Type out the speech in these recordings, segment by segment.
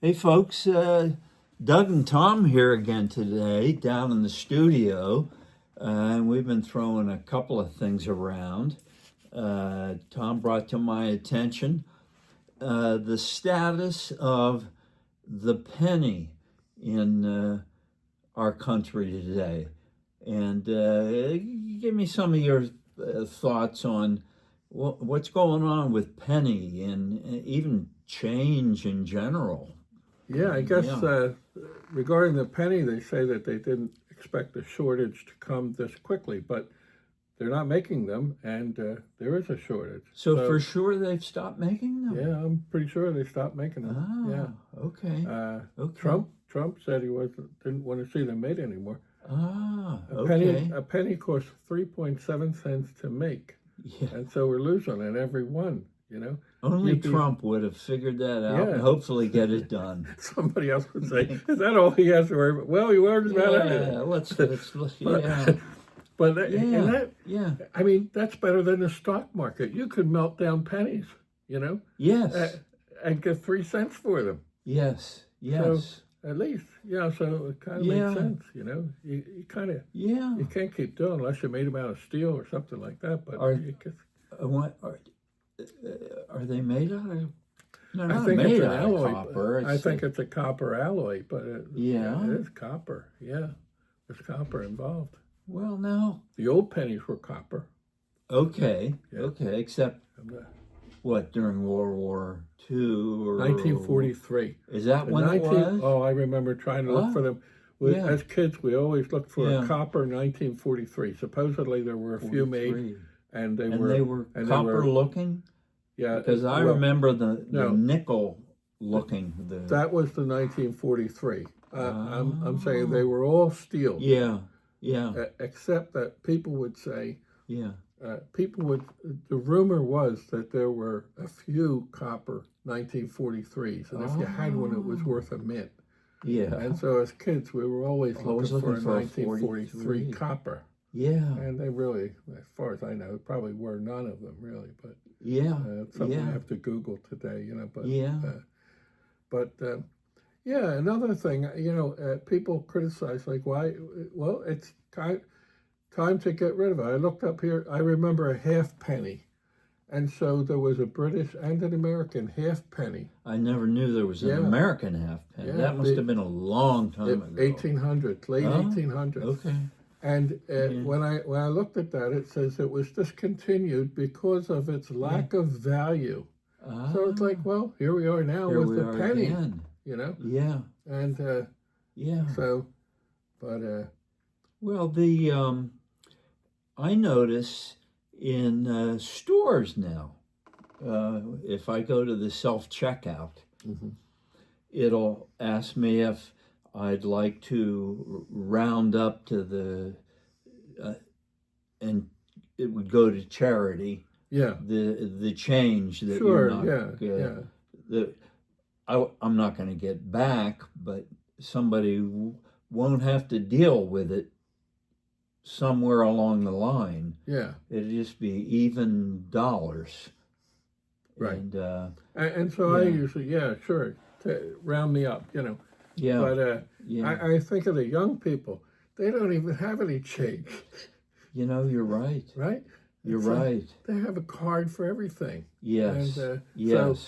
Hey folks, Doug and Tom here again today down in the studio, and we've been throwing a couple of things around. Tom brought to my attention the status of the penny in our country today. And give me some of your thoughts on what's going on with penny and even change in general. Yeah, I guess Yeah. regarding the penny, they say that they didn't expect the shortage to come this quickly, but they're not making them, and there is a shortage. So for sure they've stopped making them? Yeah, I'm pretty sure they stopped making them. Okay. Okay. Trump said he didn't want to see them made anymore. Okay. A penny costs 3.7 cents to make, Yeah. and so we're losing on every one. You know, Only Trump would have figured that out and Yeah. hopefully get it done. Somebody else would say, "Is that all he has to worry about?" Well, he worries about everything. Yeah, yeah. But Yeah. I mean, that's better than the stock market. You could melt down pennies, Yes. and get 3 cents for them. Yes. So Yes. at least, so it kind of Yeah. makes sense, You kind of Yeah. you can't keep doing unless you made them out of steel or something like that. But What are they made out of? They're I not think it's made an out alloy. of copper. I think it's a copper alloy, but Yeah. it is copper. Yeah, there's copper involved. Well, now, The old pennies were copper. okay. Yeah. Okay, except what, during World War II or 1943. Is that when it was? Oh, I remember trying to look for them. Yeah. As kids, we always looked for Yeah. a copper 1943. Supposedly there were a few made, 43. and they And were they were copper looking? Yeah, Because I well, remember the no. nickel looking. that was the 1943. I'm saying they were all steel. Yeah. Yeah. Except that people would say Yeah. the rumor was that there were a few copper 1943s, and if you had one, it was worth a mint. Yeah. And so as kids, we were always looking for a for a 1943 43. copper. Yeah. And they really, as far as I know, probably were none of them really. But Yeah. it's something Yeah. I have to Google today, But Yeah. yeah, another thing, people criticize like why. Well, it's time to get rid of it. I looked up here. I remember a half penny. And so there was a British and an American half penny. I never knew there was an American half penny. Yeah, That must have been a long time ago. 1800s, late 1800s. Okay. And when I looked at that, it says it was discontinued because of its lack of value. So it's like, well, here we are now with the penny, again. Yeah. And Yeah. so, but Well, I notice in stores now, if I go to the self-checkout, it'll ask me if I'd like to round up to and it would go to charity. yeah, The change that sure, you're not I'm not going to get back, but somebody won't have to deal with it somewhere along the line. yeah. It'd just be even dollars. Right. And so I usually, sure, to round me up, yeah. But Yeah. I think of the young people; they don't even have any change, You're right. right? You're It's right. They have a card for everything. Yes. And Yes.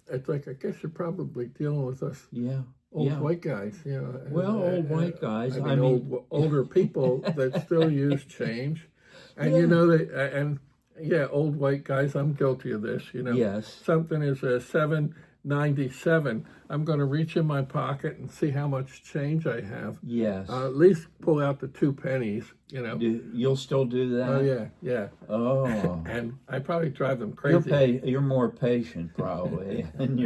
so it's like I guess you're probably dealing with us Yeah. old white guys, Well, old white guys. I mean, older people that still use change, and old white guys. I'm guilty of this. Yes. Something is a $7.97. I'm going to reach in my pocket and see how much change I have. Yes. At least pull out the 2 pennies. You'll still do that? Oh yeah. Oh. And I probably drive them crazy. You're more patient probably, and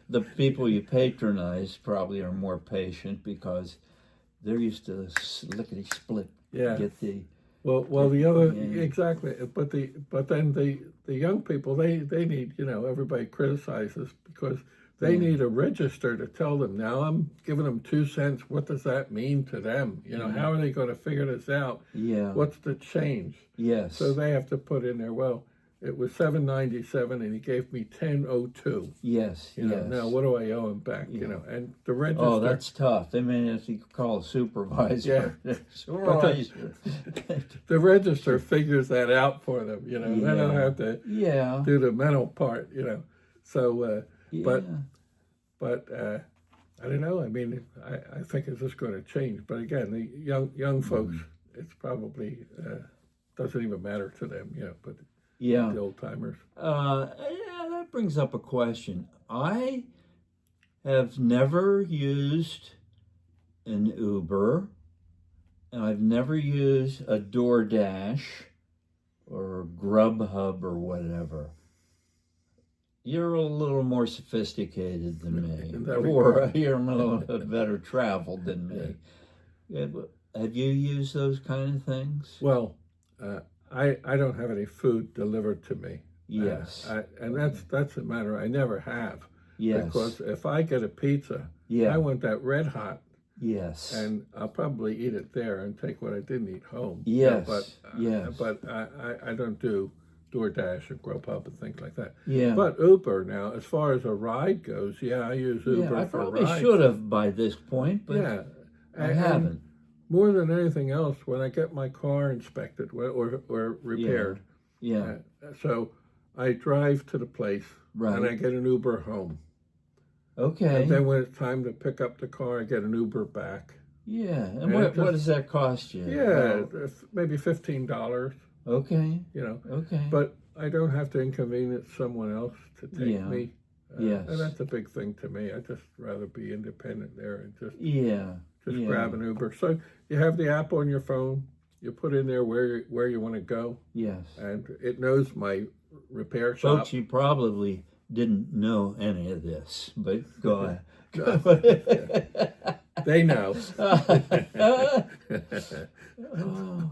the people you patronize probably are more patient because they're used to lickety split. Yeah. Get the Well, the other exactly, but then the young people they need everybody criticizes because they need a register to tell them. Now I'm giving them 2 cents. What does that mean to them? How are they going to figure this out? Yeah. What's the change? Yes. So they have to put in there. Well, it was $7.97, and he gave me $10.02. Yes, You know, yes. now what do I owe him back? You know, and the register. Oh, that's tough. They may have to call a supervisor. Supervisor. the register figures that out for them. You know, they don't Yeah. have to Yeah. do the mental part. You know, so Yeah. but I don't know. I mean, I think it's just going to change. But again, the young folks, it's probably doesn't even matter to them. You know, but Yeah. the old timers. Yeah, that brings up a question. I have never used an Uber, and I've never used a DoorDash or Grubhub or whatever. You're a little more sophisticated than me, In that or regard. you're a little better traveled than me. Yeah, but have you used those kind of things? Well, I don't have any food delivered to me. Yes. And that's a matter I never have. Yes. Because if I get a pizza, Yeah. I want that red hot, Yes. and I'll probably eat it there and take what I didn't eat home. Yes. But I don't do DoorDash or Grubhub and things like that. Yeah. But Uber now, as far as a ride goes, I use Uber Yeah, I for probably rides. should have by this point, but Yeah. I And haven't. more than anything else, when I get my car inspected or repaired, Yeah. so I drive to the place Right. and I get an Uber home. Okay. And then when it's time to pick up the car, I get an Uber back. Yeah. And And what it what just- does that cost you? Yeah, maybe $15, Okay. you know. Okay. But I don't have to inconvenience someone else to take Yeah. me. Yes. And that's a big thing to me. I just rather be independent there and just Yeah. Yeah. grab an Uber. So you have the app on your phone. You put in there where you want to go, Yes. and it knows my repair shop. Folks, you probably didn't know any of this, but go ahead. They know. Oh,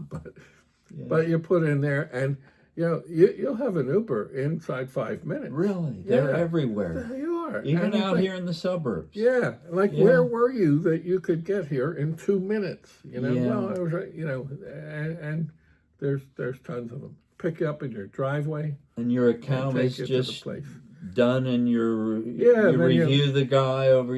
But you put in there, and you'll have an Uber inside 5 minutes. really? They're Yeah. everywhere. There you are. Even And it's out like, here in the suburbs. Yeah, like Yeah. where were you that you could get here in 2 minutes? You know, Yeah. well, I was right. You know, and there's tons of them. Pick you up in your driveway And your and account take is you to the just place. done, and you then you- review the guy over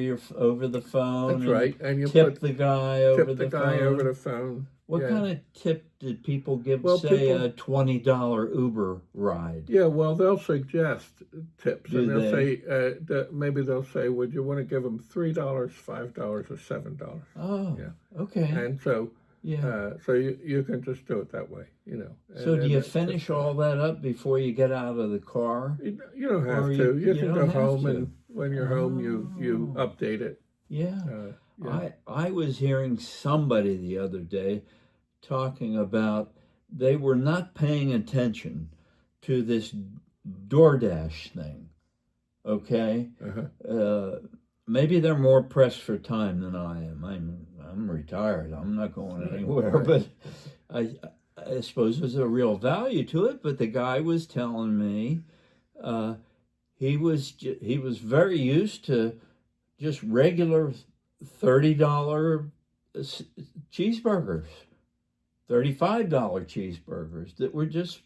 the phone. That's and right, and you Tip put the guy over tip the the guy phone. over the phone. What Yeah. kind of tip did people give? Well, say people- a $20 Uber ride. Yeah, well, they'll suggest tips, Do and they'll they? say maybe they'll say, "Would you want to give them $3, $5, or $7?" Oh, Yeah. okay. And so, Yeah. so you can just do it that way, you know. So do And you it's finish just, all that up before you get out of the car? You don't have or to. you You can don't go have home, to? and when you're home, you Oh. update it. Yeah. Yeah. I was hearing somebody the other day talking about they were not paying attention to this DoorDash thing. Okay? Uh-huh. Maybe they're more pressed for time than I am. I'm retired. I'm not going anywhere. Right. But I suppose there's a real value to it. But the guy was telling me he was very used to just regular $30 cheeseburgers, $35 cheeseburgers that were just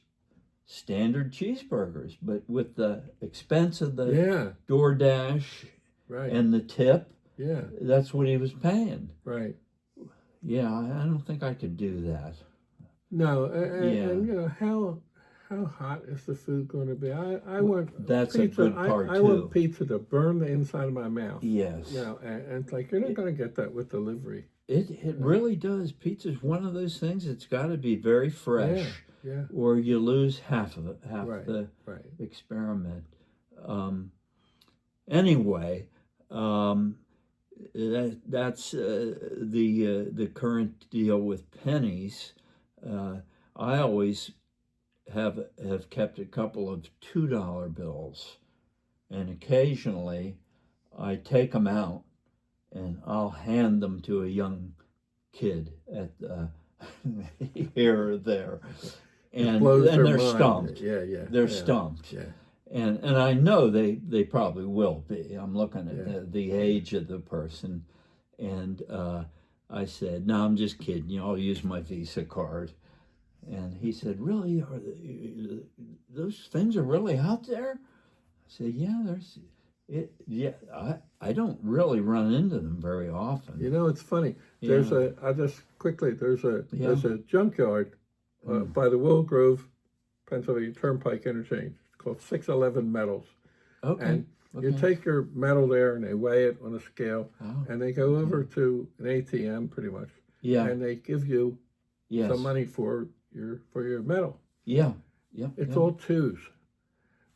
standard cheeseburgers, but with the expense of the Yeah. DoorDash Right. and the tip, Yeah. that's what he was paying. Right. Yeah, I don't think I could do that. No, Yeah. and you know how hot is the food going to be? I want That's a pizza. good part, I too. want pizza to burn the inside of my mouth. Yes. You know, and it's like you're not going to get that with delivery. It really does. Pizza's one of those things. It's got to be very fresh, Yeah. or you lose half of it, half Right. the Right. experiment. Anyway, that's the current deal with pennies. I always have kept a couple of $2 bills, and occasionally I take them out and I'll hand them to a young kid at here or there, and Blows their they're mind. stumped. Yeah. They're yeah. stumped. Yeah. And I know they probably will be. I'm looking at Yeah. the age of the person, and I said, "No, I'm just kidding you. I'll use my Visa card." And he said, "Really? Those things are really out there?" I said, "Yeah, there's it. Yeah, I don't really run into them very often." You know, it's funny. Yeah. There's a junkyard by the Willow Grove, Pennsylvania Turnpike interchange. It's called 611 Metals. Okay. And you Okay. take your metal there and they weigh it on a scale, Oh, and they go over to an ATM pretty much, yeah. and they give you Yes. some money for your metal. Yeah. Yeah. It's yeah. all twos.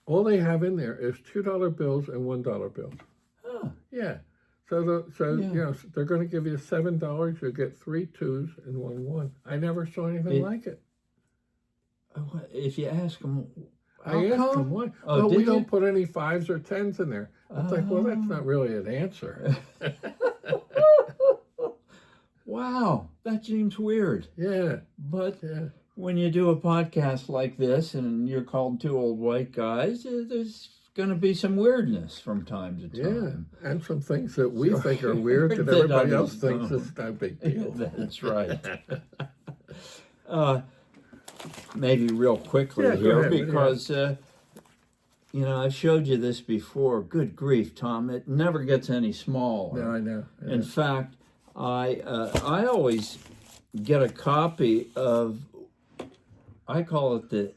All they have in there is $2 bills and $1 bills. Huh. Yeah. So Yeah. you know, they're going to give you $7. You get 3 2s and 1 1. I never saw anything like it. If you ask them, I asked them why. Oh, well, did we you? don't put any 5s or 10s in there. It's like, well, that's not really an answer. Wow, that seems weird. Yeah. But Yeah. when you do a podcast like this and you're called two old white guys, there's going to be some weirdness from time to Yeah, time. and some things that we Sure. think are weird that That everybody others else thinks don't. is no big deal. That's right. Maybe real quickly Yeah, go here, ahead, yeah. because I've showed you this before. Good grief, Tom! It never gets any smaller. No, I know. In fact, I always get a copy of, I call it the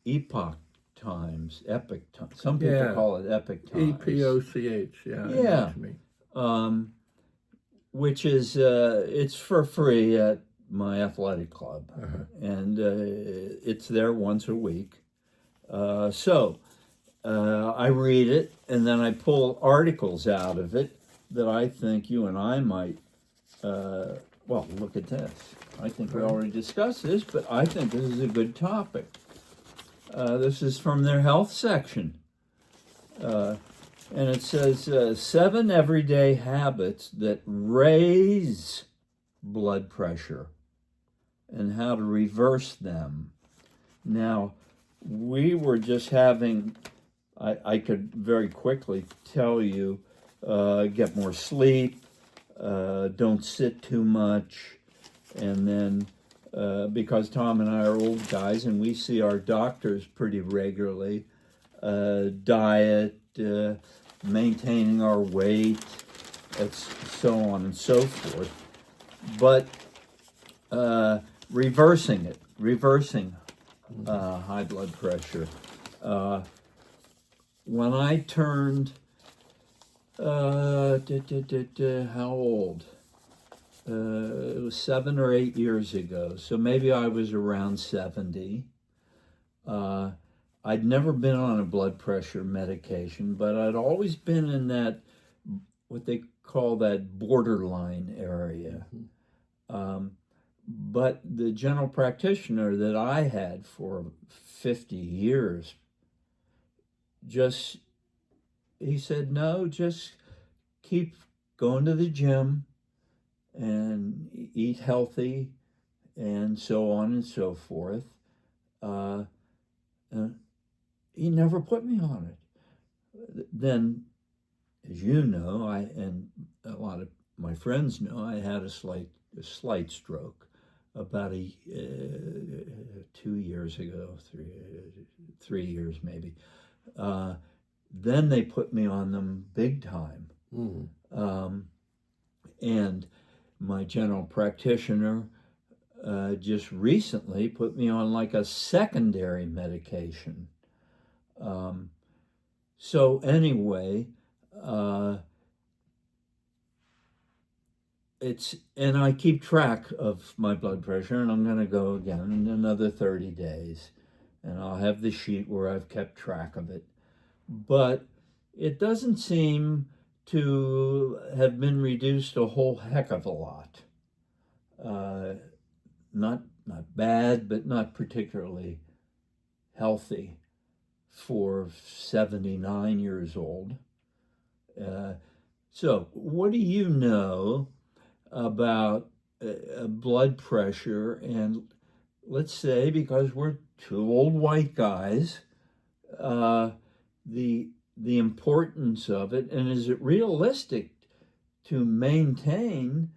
Epoch Times, Epic Times. Some people Yeah. call it Epic Times. EPOCH. Yeah. I know Yeah. what you mean. Which is it's for free at my athletic club, and it's there once a week. So I read it, and then I pull articles out of it that I think you and I might. Well, look at this. I think we already discussed this, but I think this is a good topic. This is from their health section. And it says 7 everyday habits that raise blood pressure and how to reverse them. Now, we were just having, I could very quickly tell you, get more sleep, don't sit too much, and then because Tom and I are old guys and we see our doctors pretty regularly, diet, maintaining our weight, so on and so forth. But reversing high blood pressure. When I turned, how old? It was 7 or 8 years ago, so maybe I was around 70. I'd never been on a blood pressure medication, but I'd always been in that, what they call that borderline area. But the general practitioner that I had for 50 years, he said, no, just keep going to the gym and eat healthy and so on and so forth. He never put me on it. Then, as you know, and a lot of my friends know, I had a slight stroke about 2 years ago, 3 years maybe. Then they put me on them big time. And my general practitioner just recently put me on like a secondary medication. So anyway, and I keep track of my blood pressure, and I'm going to go again in another 30 days, and I'll have the sheet where I've kept track of it. But it doesn't seem to have been reduced a whole heck of a lot. Not bad, but not particularly healthy for 79 years old. So what do you know about blood pressure? And let's say, because we're two old white guys, the importance of it, and is it realistic to maintain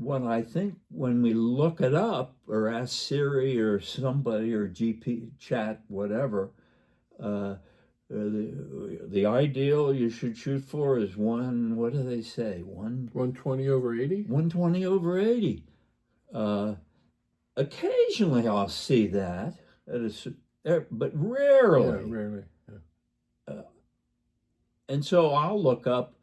what I think when we look it up or ask Siri or somebody or GP chat, whatever, the ideal you should shoot for is what do they say? 120/80. 120/80. Occasionally I'll see that, but rarely. Yeah, rarely. And so I'll look up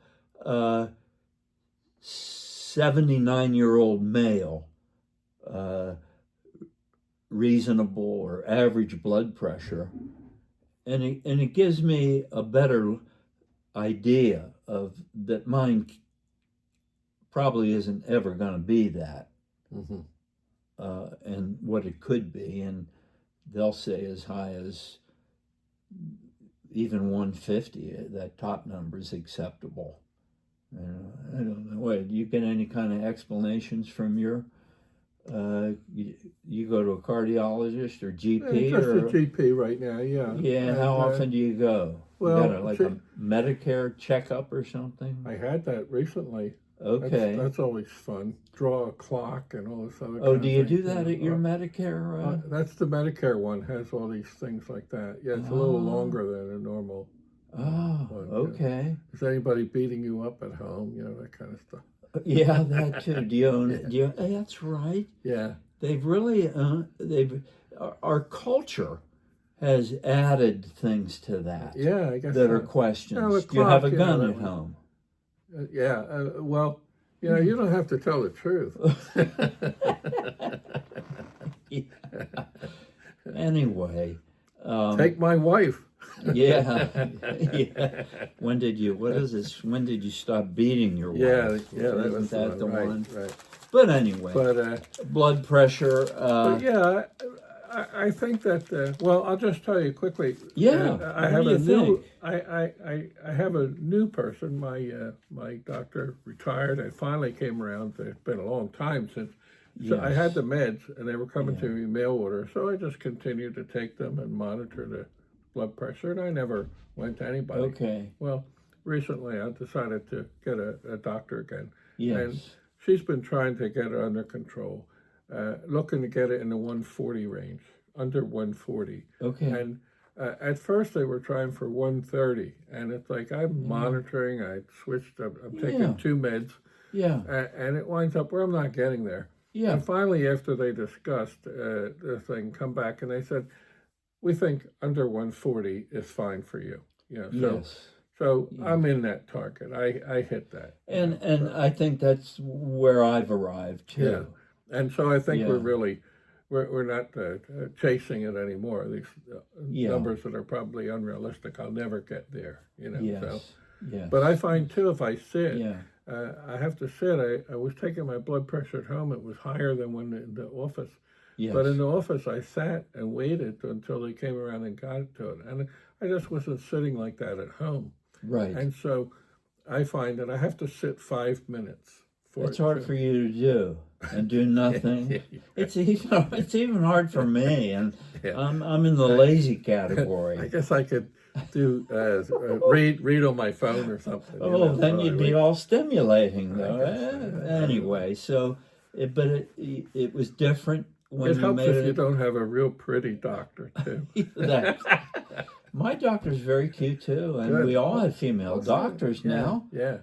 79-year-old male, reasonable or average blood pressure, and it gives me a better idea of that mine probably isn't ever going to be that, Mm-hmm. and what it could be, and they'll say as high as even 150. That top number is acceptable. I don't know. Wait, do you get any kind of explanations from your? You go to a cardiologist or GP Just or a GP right now. Yeah. yeah. And how often do you go? Well, you got a Medicare checkup or something? I had that recently. Okay. That's always fun. Draw a clock and all this other. Oh, kind do of you thing. do that at your Medicare? That's the Medicare one. Has all these things like that. Yeah, it's a little longer than a normal. Oh, okay. Is anybody beating you up at home? You know, that kind of stuff. Yeah, that too. Do you own it? That's right. Yeah. They've really our culture has added things to that. Yeah, I guess that so. are questions. No, Do you have a clock, gun that at one. home? Yeah. Well, you know, you don't have to tell the truth. Anyway, Take my wife. yeah, yeah. When did you? What is this? When did you stop beating your wife? Yeah, that was Isn't that the right, one? Right. But anyway, But blood pressure. but yeah, I think that. Well, I'll just tell you quickly. Yeah, I what have do you a new. think? I have a new person. My doctor retired. I finally came around. It's been a long time since. So I had the meds, and they were coming to me mail order. So I just continued to take them and monitor the blood pressure, and I never went to anybody. Okay. Well, recently I decided to get a doctor again. Yes. And she's been trying to get it under control, looking to get it in the 140 range, under 140. Okay. And at first they were trying for 130, and it's like I'm monitoring. I switched. I'm taking 2 meds, Yeah. and it winds up where I'm not getting there. Yeah. And finally, after they discussed the thing, come back and they said, "We think under 140 is fine for you." You know, so Yes. so I'm in that target. I hit that. And I think that's where I've arrived too. Yeah. And so I think Yeah. we're not chasing it anymore. These numbers that are probably unrealistic. I'll never get there. You know. Yes. So, Yes. but I find too, if I sit, Yeah. I have to sit. I was taking my blood pressure at home. It was higher than when in the office. Yes. But in the office, I sat and waited until they came around and got to it. And I just wasn't sitting like that at home. Right. And so I find that I have to sit 5 minutes. It's hard for you to do and do nothing. It's even hard for me, and I'm in the lazy category. I guess I could do read on my phone or something. Oh, then you'd be all stimulating, though. Anyway, so it was different when It you helps made if it. you don't have a real pretty doctor too. My doctor's very cute too, and Good. we all have female doctors now. Yeah.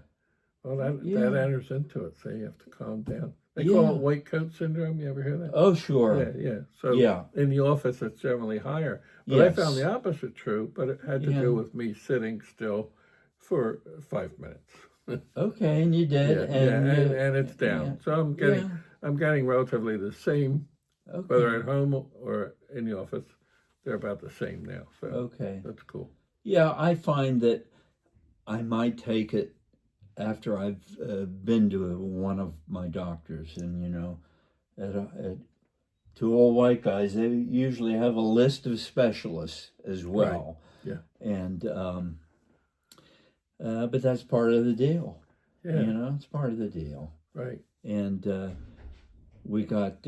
Well, that enters into it, so you have to calm down. They Yeah. call it white coat syndrome. You ever hear that? Oh, sure. Yeah. So Yeah. in the office, it's generally higher. But I found the opposite true, but it had to do with me sitting still for 5 minutes. Okay, and you did, and it's down. So I'm getting relatively the same, whether at home or in the office. They're about the same now. So Okay. that's cool. Yeah, I find that I might take it after I've been to one of my doctors, and to all white guys, they usually have a list of specialists as well. Right. Yeah. And but that's part of the deal. Yeah. It's part of the deal. Right. And we got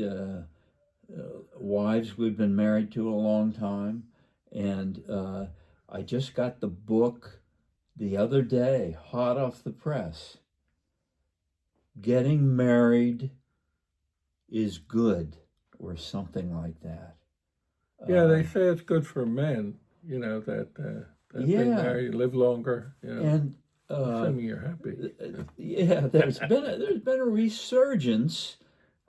wives we've been married to a long time, and I just got the book the other day, hot off the press. Getting Married is good or something like that. Yeah, they say it's good for men, that they Yeah, marry, live longer, and assuming you're happy. yeah, there's been a resurgence.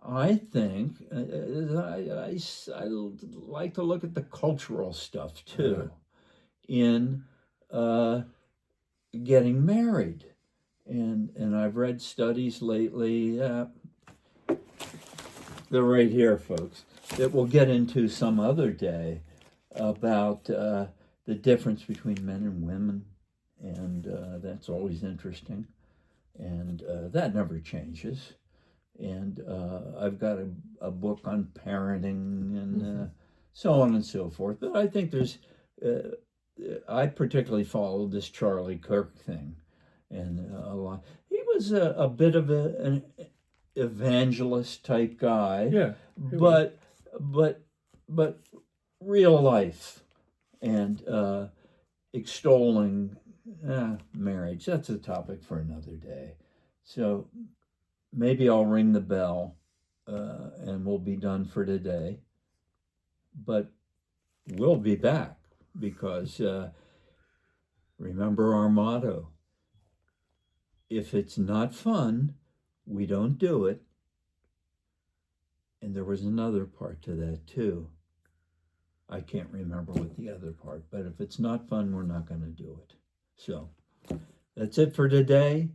I think I like to look at the cultural stuff too in uh, getting married, and I've read studies lately. They're right here, folks, that we'll get into some other day about the difference between men and women, and that's always interesting, and that never changes. And I've got a book on parenting and so on and so forth. But I think I particularly followed this Charlie Kirk thing, and a lot. He was a bit of an evangelist type guy, Yeah, but but real life and extolling marriage. That's a topic for another day. So maybe I'll ring the bell and we'll be done for today. But we'll be back because remember our motto: if it's not fun, we don't do it. And there was another part to that too. I can't remember what the other part, but if it's not fun, we're not going to do it. So that's it for today.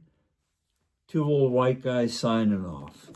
Two old white guys signing off.